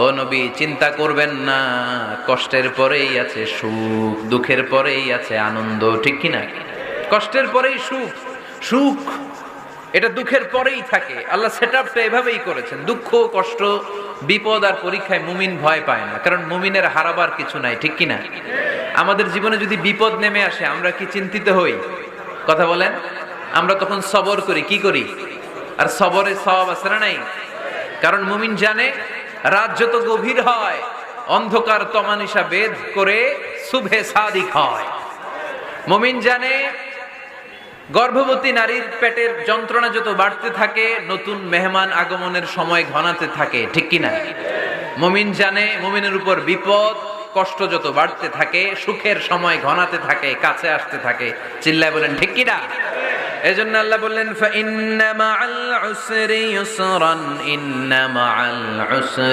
ও নবী, চিন্তা করবেন না, কষ্টের পরেই আছে সুখ, দুঃখের পরেই আছে আনন্দ, ঠিক কিনা? কষ্টের পরেই সুখ, সুখ এটা দুঃখের পরেই থাকে। আল্লাহ সেটআপটা এভাবেই করেছেন। দুঃখ, কষ্ট, বিপদ আর পরীক্ষায় মুমিন ভয় পায় না, কারণ মুমিনের হারাবার কিছু নাই, ঠিক কিনা? আমাদের জীবনে যদি বিপদ নেমে আসে, আমরা কি চিন্তিত হই? কথা বলেন। আমরা তখন সবর করি, কি করি? আর সবরে সওয়াব আছে না নাই? কারণ মুমিন জানে, রাত যত গভীর হয়, অন্ধকার তমানিসা বেদ করে শুভে সাদিক হয়। মুমিন জানে, গর্ভবতী নারীর পেটের যন্ত্রণা যত বাড়তে থাকে, নতুন মেহমান আগমনের সময় ঘনাতে থাকে, ঠিক কিনা? মুমিন জানে, মুমিনের উপর বিপদ কষ্ট যত বাড়তে থাকে, সুখের সময় ঘনাতে থাকে, কাছে আসতে থাকে। চিল্লায় বলেন ঠিক কিনা? এজন্য আল্লাহ বললেন, ফা ইন্না মাআল উসরি ইউসরান, ইন্না মাআল উসরি